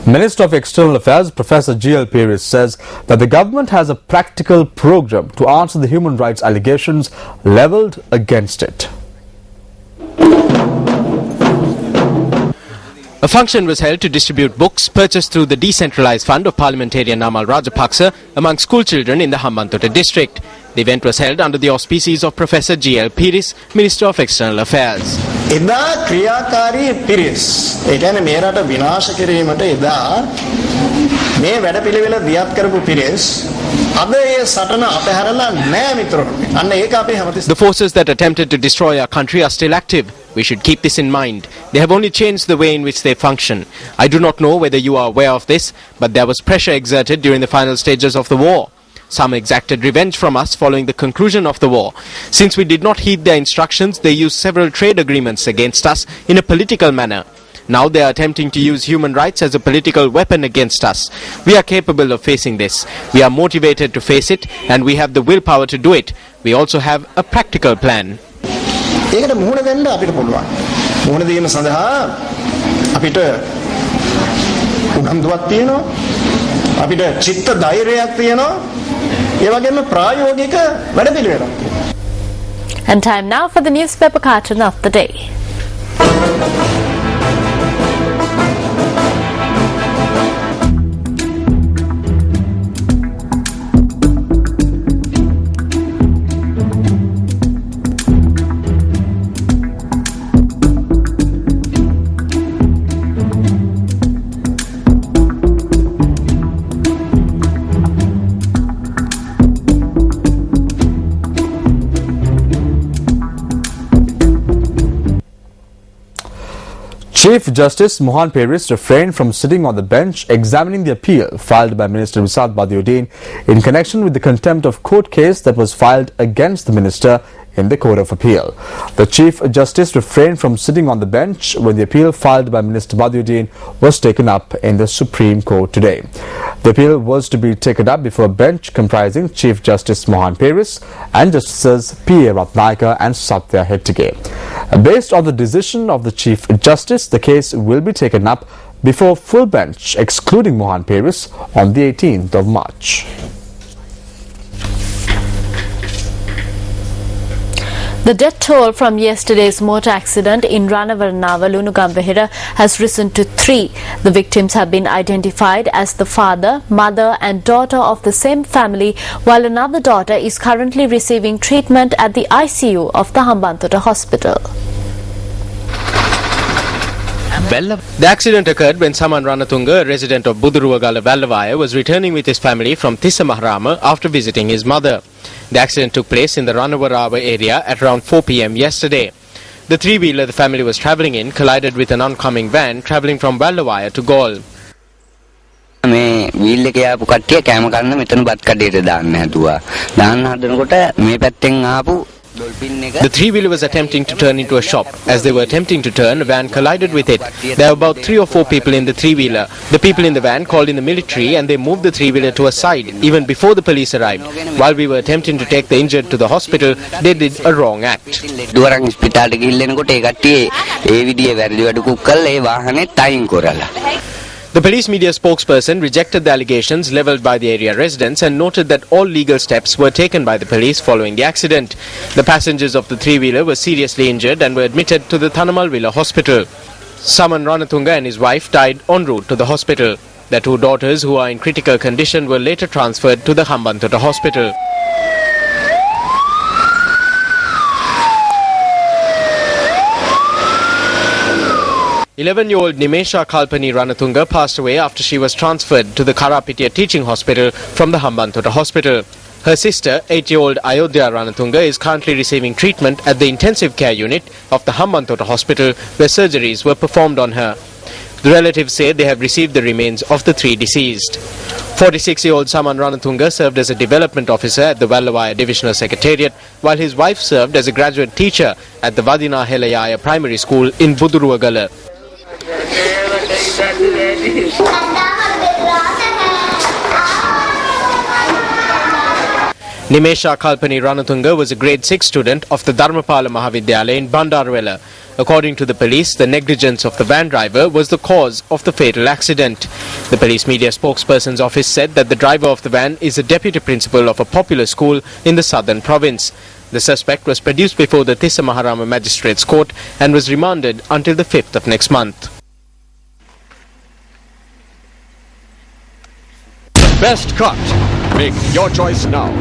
Minister of External Affairs Professor Peiris says that the government has a practical program to answer the human rights allegations levelled against it. A function was held to distribute books purchased through the decentralised fund of parliamentarian Namal Rajapaksa among school children in the Hambantota district. The event was held under the auspices of Professor Peiris, Minister of External Affairs. එදා ක්‍රියාකාරී පිරිස් ඒ කියන්නේ මේ රට විනාශ කිරීමට එදා මේ වැඩපිළිවෙල දියත් කරපු පිරිස් අද ඒ සටන අපහැරලා නැහැ මිත්‍රෝනි. අන්න ඒක අපි හැමතිස්සෙම. The forces that attempted to destroy our country are still active. We should keep this in mind. They have only changed the way in which they function. I do not know whether you are aware of this, but there was pressure exerted during the final stages of the war. Some exacted revenge from us following the conclusion of the war. Since we did not heed their instructions, they used several trade agreements against us in a political manner. Now they are attempting to use human rights as a political weapon against us. We are capable of facing this. We are motivated to face it, and we have the willpower to do it. We also have a practical plan. ඒකට මුහුණ දෙන්න අපිට පුළුවන්. මුහුණ දීම සඳහා අපිට උනන්දුවක් තියෙනවා. අපිට චිත්ත ධෛර්යයක් තියෙනවා. ඒ වගේම ප්‍රායෝගික වැඩපිළිවෙලක් තියෙනවා. And time now for the newspaper cartoon of the day. Chief Justice Mohan Peiris refrained from sitting on the bench examining the appeal filed by Minister Wisad Badiuddin in connection with the contempt of court case that was filed against the minister in the Court of Appeal. The Chief Justice refrained from sitting on the bench when the appeal filed by Minister Badiuddin was taken up in the Supreme Court today. The appeal was to be taken up before a bench comprising Chief Justice Mohan Peiris and Justices P.A. Ratnayaka and Satya Hettige. Based on the decision of the Chief Justice, the case will be taken up before full bench, excluding Mohan Peiris, on the 18th of March. The death toll from yesterday's motor accident in Ranavarnava, Lunugambehira has risen to 3. The victims have been identified as the father, mother and daughter of the same family, while another daughter is currently receiving treatment at the ICU of the Hambantota Hospital. The accident occurred when Saman Ranatunga, a resident of Buduruwagala, Vallavaya, was returning with his family from Tissamaharama after visiting his mother. The accident took place in the Ranavarava area at around 4 p.m. yesterday. The three-wheeler the family was travelling in collided with an oncoming van travelling from Vallavaya to Gaul. මේ wheel එකේ ආපු කට්ටිය කැම කන්න මෙතන බත් කඩේට දාන්න හැදුවා. දාන්න හදනකොට මේ පැත්තෙන් ආපු The three-wheeler was attempting to turn into a shop. As they were attempting to turn, a van collided with it. There were about 3 or 4 people in the three-wheeler. The people in the van called in the military and they moved the three-wheeler to a side, even before the police arrived. While we were attempting to take the injured to the hospital, they did a wrong act. දුවරන් ස්පිතාලෙට ගිහිල්ලෙනකොට ඒ කට්ටිය ඒ විදිහේ වැරදි වැඩකුක් කළා ඒ වාහනේ තයින් කරලා. The police media spokesperson rejected the allegations levelled by the area residents and noted that all legal steps were taken by the police following the accident. The passengers of the three-wheeler were seriously injured and were admitted to the Thanamalwila hospital. Saman Ranatunga and his wife died en route to the hospital. Their 2 daughters, who are in critical condition, were later transferred to the Hambantota hospital. Eleven-year-old Nimesha Kalpani Ranatunga passed away after she was transferred to the Karapitiya Teaching Hospital from the Hambantota Hospital. Her sister, 8-year-old Ayodhya Ranatunga, is currently receiving treatment at the intensive care unit of the Hambantota Hospital, where surgeries were performed on her. The relatives say they have received the remains of the 3 deceased. 46-year-old Saman Ranatunga served as a development officer at the Vallavaya Divisional Secretariat, while his wife served as a graduate teacher at the Vadina Helayaya Primary School in Buduruwagala. Nimesha Kalpani Ranatunga was a grade 6 student of the Dharmapala Mahavidyalaya in Bandarwala. According to the police, the negligence of the van driver was the cause of the fatal accident. The Peiris media spokesperson's office said that the driver of the van is a deputy principal of a popular school in the southern province. The suspect was produced before the Tissa Maharama Magistrates Court and was remanded until the 5th of next month. Best cut. Make your choice now.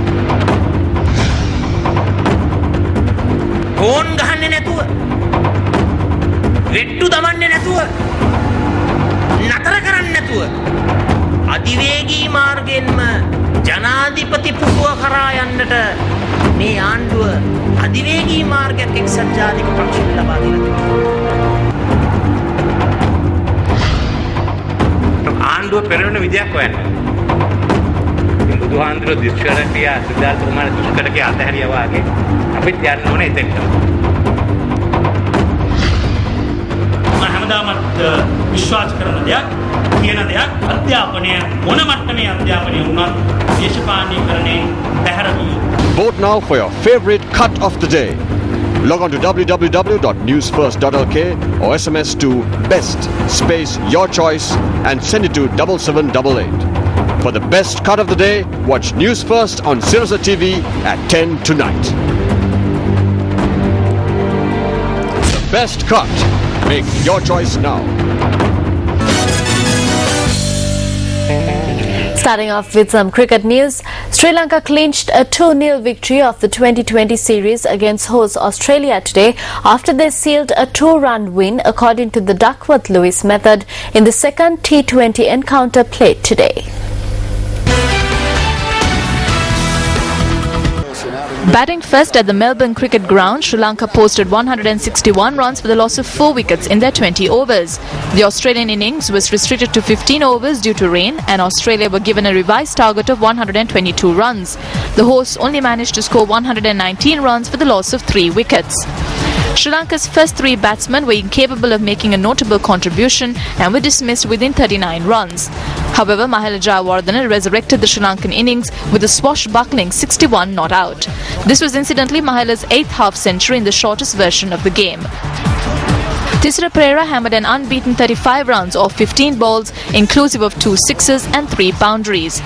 Phone ගහන්නේ නැතුව වෙට්ටු දමන්නේ නැතුව නතර කරන්නේ නැතුව අධිවේගී මාර්ගයෙන්ම ජනාධිපති පුටුව කරා යන්නට මේ ආණ්ඩුව අධිවේගී මාර්ගයක් එක්සත් ජාතික පක්ෂයට ලබා දීලා තිබෙනවා. ආණ්ඩුව පෙරවෙන විදියක් හොයන්න. බුදුහාඳුර දිස්කරකියා සිද්ධාර්ථ කුමාර දුෂ්කරකේ අතහැරියා වාගේ අපිත් යන්න ඕනේ එතෙන්ට. මම හැමදාමත් විශ්වාස කරන දෙයක් කියන දෙයක් අධ්‍යාපනය මොන මට්ටමේ අධ්‍යාපනය වුණත් දේශපාලනීකරණයෙන් බැහැර විය. Vote now for your favorite cut of the day. Log on to www.newsfirst.lk or SMS to BEST space your choice and send it to 7788. For the best cut of the day, watch News First on Sirius TV at 10 tonight. The best cut. Make your choice now. Starting off with some cricket news, Sri Lanka clinched a 2-0 victory of the 2020 series against host Australia today after they sealed a 2-run win according to the Duckworth-Lewis method in the second T20 encounter played today. Batting first at the Melbourne Cricket Ground, Sri Lanka posted 161 runs for the loss of 4 wickets in their 20 overs. The Australian innings was restricted to 15 overs due to rain, and Australia were given a revised target of 122 runs. The hosts only managed to score 119 runs for the loss of 3 wickets. Sri Lanka's first 3 batsmen were incapable of making a notable contribution and were dismissed within 39 runs. However, Mahela Jayawardene resurrected the Sri Lankan innings with a swashbuckling 61 not out. This was incidentally Mahela's 8th half-century in the shortest version of the game. Thisara Perera hammered an unbeaten 35 runs off 15 balls, inclusive of 2 sixes and 3 boundaries.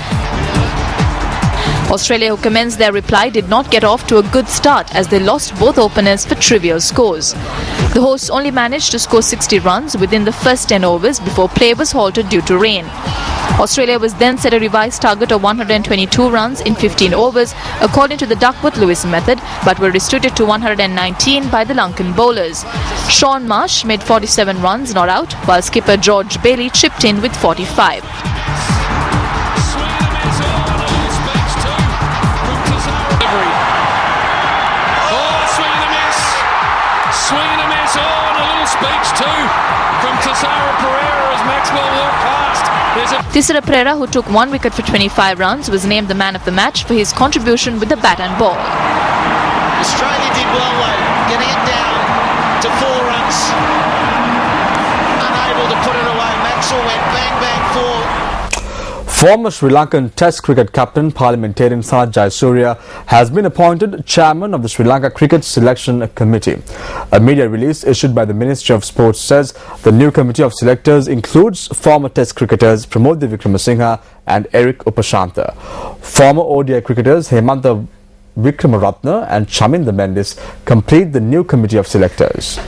Australia, who commenced their reply, did not get off to a good start as they lost both openers for trivial scores. The hosts only managed to score 60 runs within the first 10 overs before play was halted due to rain. Australia was then set a revised target of 122 runs in 15 overs according to the Duckworth-Lewis method, but were restricted to 119 by the Lankan bowlers. Sean Marsh made 47 runs not out, while skipper George Bailey chipped in with 45. Thisara Perera, who took 1 wicket for 25 runs, was named the man of the match for his contribution with the bat and ball. Australia did well though, getting it down to 4 runs. Unable to put it away. Maxwell went bang bang 4. Former Sri Lankan Test cricket captain parliamentarian Sanath Jayasuriya has been appointed chairman of the Sri Lanka Cricket Selection Committee. A media release issued by the Ministry of Sports says the new committee of selectors includes former Test cricketers Pramod Wickramasinghe and Eric Upashantha. Former ODI cricketers Hemantha Wickramaratne and Chaminda Mendis complete the new committee of selectors.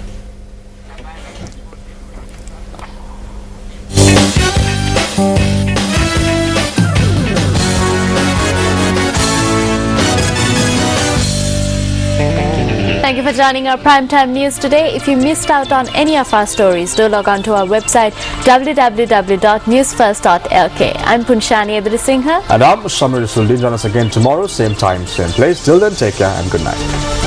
Thank you for joining our primetime news today. If you missed out on any of our stories, do log on to our website www.newsfirst.lk. I'm Punshani Edrisinghe. And I'm Samir Suldin. Join us again tomorrow, same time, same place. Till then, take care and good night.